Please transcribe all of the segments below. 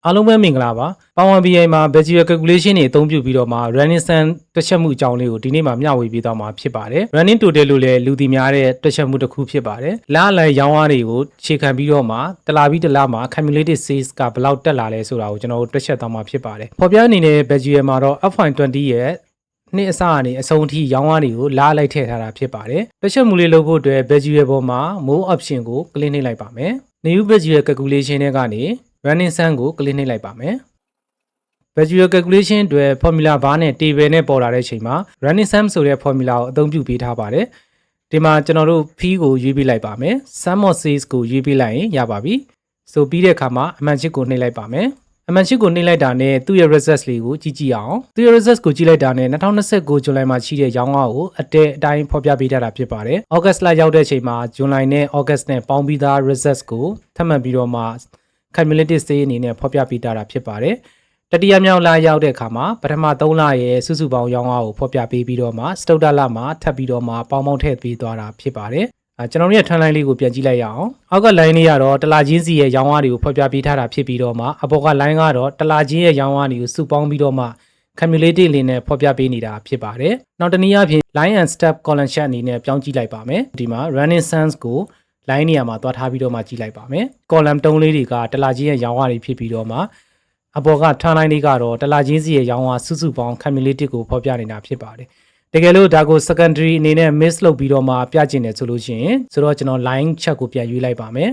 အားလုံးပဲမင်္ဂလာပါ Power BI မှာ Visual Calculation တွေအသုံးပြုပြီးတော့မှ Running Sum တွက်ချက်မှုအကြောင်းလေးကိုဒီနေ့မှာမျှဝေပေးသွားမှာဖြစ်ပါတယ် Running Total လို့လည်းလူသိများတဲ့တွက်ချက်မှုတစ်ခုဖြစ်ပါတယ်လအလိုက်ရောင်းအားတွေကိုခြေခံပြီးတော့မှတလပြီးတလမှာ Cumulative Sales ကဘယ်လောက်တက်လာလဲဆိုတာကိုကျွန်တော်တို့တွက်ချက်သွားမှာဖြစ်ပါတယ်ဖော်ပြအနေနဲ့ Visual မှာတော့ FY20 ရဲ့နေ့အစကနေအဆုံးထိရောင်းအားတွေကိုလာလိုက်ထည့်ထားတာဖြစ်ပါတယ်တွက်ချက်မှုလေးလုပ်ဖို့အတွက် Visual ပေါ်မှာ More Option ကို click နှိပ်လိုက်ပါမယ် New Visual Calculation တွေကနေ Running Sum ကို click နှိပ်လိုက်ပါမယ် Visual Calculation အတွက် Formula Bar နဲ့ Table နဲ့ပေါ်လာတဲ့အချိန်မှာ Running Sum ဆိုတဲ့ Formula ကိုအသုံးပြုပေးထားပါတယ်ဒီမှာကျွန်တော်တို့ Fee ကိုရွေးပေးလိုက်ပါမယ် Sum of Sales ကိုရွေးပေးလိုက်ရင်ရပါပြီဆိုပြီးတဲ့အခါမှာအမှန်ချစ်ကိုနှိပ်လိုက်ပါမယ်အမှန်ချစ်ကိုနှိပ်လိုက်တာနဲ့သူ့ရဲ့ results လေးကိုကြည့်အောင်သူ့ရဲ့ results ကိုကြည့်လိုက်တာနဲ့2029 ဇွန်လမှာရှိတဲ့ရောင်းအားကိုအတိုင်းဖော်ပြပေးထားတာဖြစ်ပါတယ် August လရောက်တဲ့အချိန်မှာ July နဲ့ August နဲ့ပေါင်းပြီးသား results ကိုထပ်မံပြီးတော့မှ Cumulative Sales အနေနဲ့ဖော်ပြပေးထားတာဖြစ်ပါတယ်တတိယမြောက်လရောက်တဲ့အခါမှာပထမ3လရဲ့စုစုပေါင်းရောင်းအားကိုဖော်ပြပေးပြီးတော့မှစတုတ္တလမှာထပ်ပြီးတော့မှပေါင်းပေါင်းထည့်ပေးသွားတာဖြစ်ပါတယ်ကျွန်တော်တို့ရဲ့ trend line လေးကိုပြန်ကြည့်လိုက်ရအောင်အောက်က line လေးကတော့တလချင်းစီရဲ့ရောင်းအားတွေကိုဖော်ပြပေးထားတာဖြစ်ပြီးတော့မှအပေါ်က line ကတော့တလချင်းရဲ့ရောင်းအားတွေကိုစုပေါင်းပြီးတော့မှ cumulative လေးနဲ့ဖော်ပြပေးနေတာဖြစ်ပါတယ်နောက်တနည်းအားဖြင့် line and step column chart အနေနဲ့ပြောင်းကြည့်လိုက်ပါမယ်ဒီမှာ running sums ကို line နေရာမှာသွားထားပြီးတော့မှကြည့်လိုက်ပါမယ် column 3လေးတွေကတလချင်းရဲ့ရောင်းအားတွေဖြစ်ပြီးတော့မှအပေါ်က trend line လေးကတော့တလချင်းစီရဲ့ရောင်းအားစုစုပေါင်း cumulative ကိုဖော်ပြနေတာဖြစ်ပါတယ်တကယ်လို့ဒါကို secondary အနေနဲ့ miss လုပ်ပြီးတော့မှပြကျင်တယ်ဆိုလို့ရှိရင်ဆိုတော့ကျွန်တော် line check ကိုပြန်ရွေးလိုက်ပါမယ်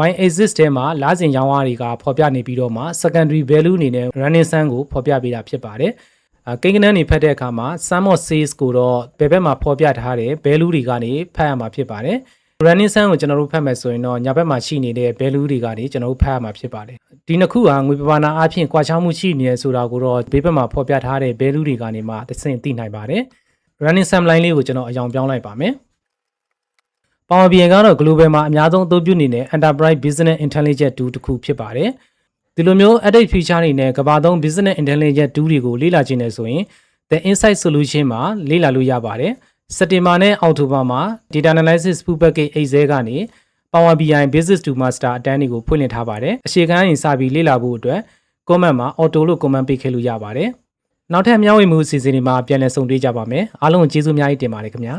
y axis ထဲမှာလစဉ်ရောင်းအားတွေကဖော်ပြနေပြီးတော့မှ secondary value အနေနဲ့ running sum ကိုဖော်ပြပေးတာဖြစ်ပါတယ်ကိန်းဂဏန်းတွေဖတ်တဲ့အခါမှာ sum of sales ကိုတော့ဘယ်ဘက်မှာဖော်ပြထားတဲ့ value တွေကနေဖတ်ရမှာဖြစ်ပါတယ် running sum ကိုကျွန်တော်တို့ဖတ်မယ်ဆိုရင်တော့ညာဘက်မှာရှိနေတဲ့ value တွေကနေကျွန်တော်တို့ဖတ်ရမှာဖြစ်ပါတယ်ဒီနှစ်ခုဟာငွေပမာဏအပြင်ကွာခြားမှုရှိနေရဆိုတာကိုတော့ဘေးဘက်မှာဖော်ပြထားတဲ့ value တွေကနေမှသင်သိနိုင်ပါတယ်running sum line လေးကိုကျွန်တော်အယောင်ပြောင်းလိုက်ပါမယ် Power BI ကတော့ global မှာအများဆုံးအသုံးပြုနေတဲ့ Enterprise Business Intelligence Tool တစ်ခုဖြစ်ပါတယ်ဒီလိုမျိုး edit feature တွေနဲ့ကမ္ဘာသုံး Business Intelligence Tool တွေကိုလေ့လာခြင်းနဲ့ဆိုရင် The Insight Solution မှာလေ့လာလို့ရပါတယ်စက်တင်ဘာနဲ့အောက်တိုဘာမှာ Data Analysis Full Package 8ကနေ Power BI Business to Master အတန်းတွေကိုဖွင့်လှစ်ထားပါတယ်အခြေခံအရင်စပြီးလေ့လာဖို့အတွက် comment မှာ auto လို့ comment ပေးခဲ့လို့ရပါတယ်နောက်ထပ်မျှဝေမှုအစီအစဉ်တွေမှာပြန်လည်ဆုံတွေ့ကြပါမယ်အားလုံးကျေးဇူးအများကြီးတင်ပါတယ်ခင်ဗျာ